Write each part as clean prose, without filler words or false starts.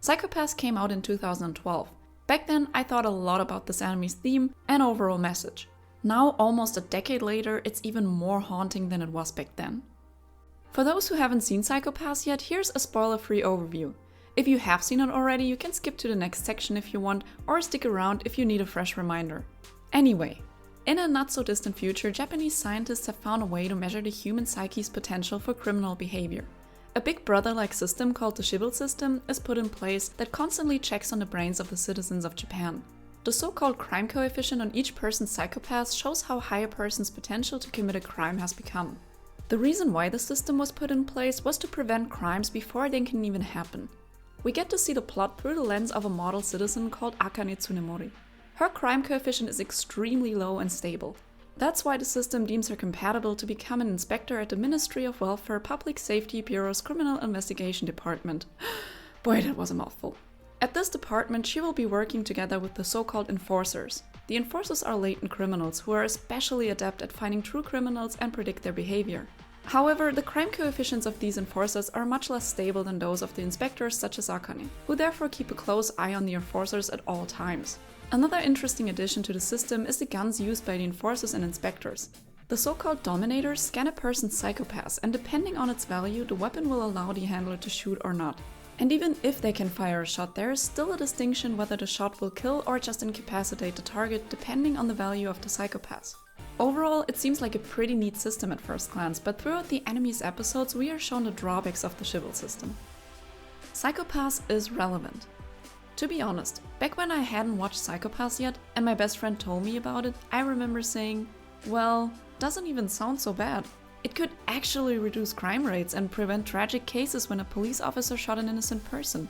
Psychopaths came out in 2012. Back then, I thought a lot about this anime's theme and overall message. Now, almost a decade later, it's even more haunting than it was back then. For those who haven't seen Psychopaths yet, here's a spoiler-free overview. If you have seen it already, you can skip to the next section if you want, or stick around if you need a fresh reminder. Anyway, in a not-so-distant future, Japanese scientists have found a way to measure the human psyche's potential for criminal behavior. A big brother-like system called the Shibble system is put in place that constantly checks on the brains of the citizens of Japan. The so-called crime coefficient on each person's psychopath shows how high a person's potential to commit a crime has become. The reason why the system was put in place was to prevent crimes before they can even happen. We get to see the plot through the lens of a model citizen called Akane Tsunemori. Her crime coefficient is extremely low and stable. That's why the system deems her compatible to become an inspector at the Ministry of Welfare Public Safety Bureau's Criminal Investigation Department. Boy, that was a mouthful. At this department, she will be working together with the so-called enforcers. The enforcers are latent criminals who are especially adept at finding true criminals and predict their behavior. However, the crime coefficients of these enforcers are much less stable than those of the inspectors such as Akane, who therefore keep a close eye on the enforcers at all times. Another interesting addition to the system is the guns used by the enforcers and inspectors. The so-called dominators scan a person's psychopaths, and depending on its value, the weapon will allow the handler to shoot or not. And even if they can fire a shot, there is still a distinction whether the shot will kill or just incapacitate the target depending on the value of the psychopaths. Overall, it seems like a pretty neat system at first glance, but throughout the anime's episodes we are shown the drawbacks of the Shibble system. Psychopaths is relevant. To be honest, back when I hadn't watched Psychopaths yet and my best friend told me about it, I remember saying, well, doesn't even sound so bad. It could actually reduce crime rates and prevent tragic cases when a police officer shot an innocent person.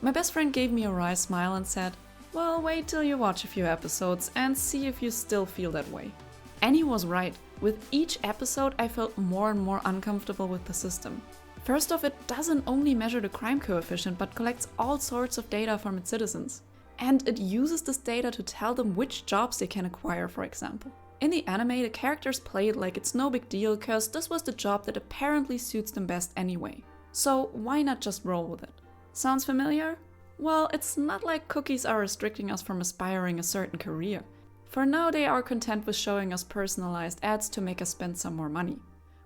My best friend gave me a wry smile and said, well, wait till you watch a few episodes and see if you still feel that way. And he was right. With each episode, I felt more and more uncomfortable with the system. First off, it doesn't only measure the crime coefficient, but collects all sorts of data from its citizens. And it uses this data to tell them which jobs they can acquire, for example. In the anime, the characters play it like it's no big deal, cause this was the job that apparently suits them best anyway. So why not just roll with it? Sounds familiar? Well, it's not like cookies are restricting us from aspiring a certain career. For now, they are content with showing us personalized ads to make us spend some more money.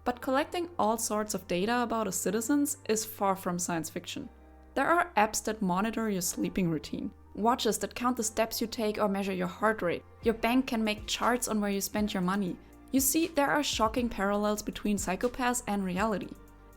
But collecting all sorts of data about us citizens is far from science fiction. There are apps that monitor your sleeping routine, watches that count the steps you take or measure your heart rate. Your bank can make charts on where you spend your money. You see, there are shocking parallels between psychopaths and reality.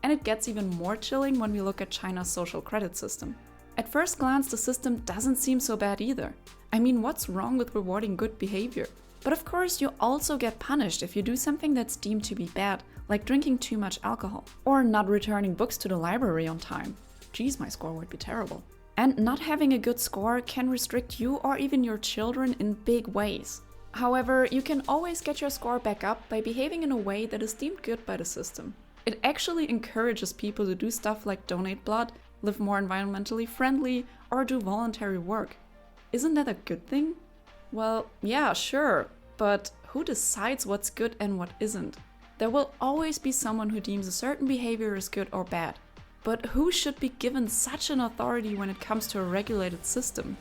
And it gets even more chilling when we look at China's social credit system. At first glance, the system doesn't seem so bad either. I mean, what's wrong with rewarding good behavior? But of course, you also get punished if you do something that's deemed to be bad, like drinking too much alcohol, or not returning books to the library on time. Geez, my score would be terrible. And not having a good score can restrict you or even your children in big ways. However, you can always get your score back up by behaving in a way that is deemed good by the system. It actually encourages people to do stuff like donate blood, live more environmentally friendly, or do voluntary work. Isn't that a good thing? Well, yeah, sure, but who decides what's good and what isn't? There will always be someone who deems a certain behavior as good or bad. But who should be given such an authority when it comes to a regulated system?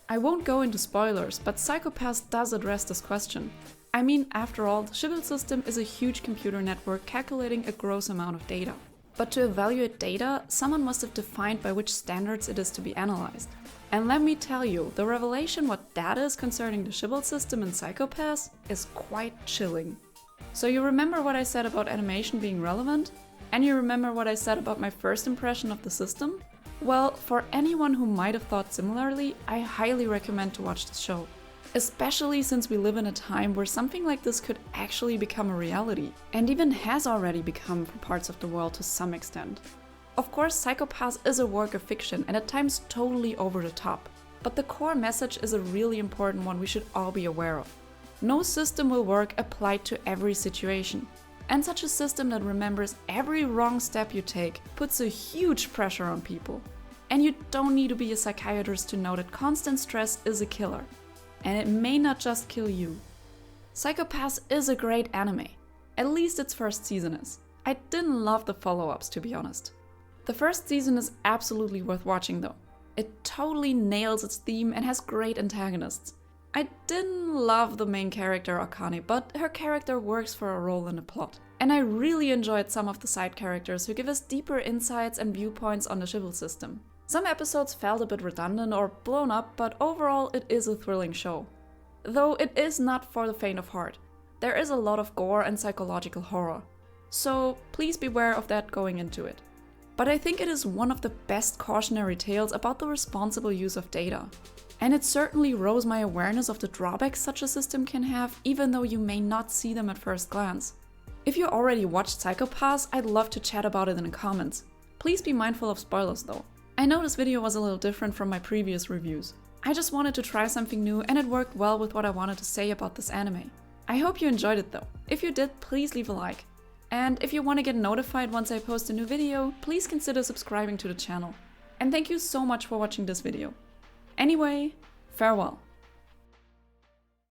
I won't go into spoilers, but Psychopaths does address this question. I mean, after all, the Shibble system is a huge computer network calculating a gross amount of data. But to evaluate data, someone must have defined by which standards it is to be analyzed. And let me tell you, the revelation what that is concerning the Shibble system in Psychopaths is quite chilling. So you remember what I said about animation being relevant? And you remember what I said about my first impression of the system? Well, for anyone who might have thought similarly, I highly recommend to watch this show. Especially since we live in a time where something like this could actually become a reality, and even has already become for parts of the world to some extent. Of course, Psychopaths is a work of fiction and at times totally over the top, but the core message is a really important one we should all be aware of. No system will work applied to every situation. And such a system that remembers every wrong step you take puts a huge pressure on people. And you don't need to be a psychiatrist to know that constant stress is a killer. And it may not just kill you. Psychopaths is a great anime. At least its first season is. I didn't love the follow-ups, to be honest. The first season is absolutely worth watching though. It totally nails its theme and has great antagonists. I didn't love the main character Akane, but her character works for a role in the plot. And I really enjoyed some of the side characters who give us deeper insights and viewpoints on the Shibble system. Some episodes felt a bit redundant or blown up, but overall it is a thrilling show. Though it is not for the faint of heart. There is a lot of gore and psychological horror. So please beware of that going into it. But I think it is one of the best cautionary tales about the responsible use of data. And it certainly rose my awareness of the drawbacks such a system can have, even though you may not see them at first glance. If you already watched Psycho Pass, I'd love to chat about it in the comments. Please be mindful of spoilers though. I know this video was a little different from my previous reviews. I just wanted to try something new and it worked well with what I wanted to say about this anime. I hope you enjoyed it though. If you did, please leave a like. And if you want to get notified once I post a new video, please consider subscribing to the channel. And thank you so much for watching this video. Anyway, farewell.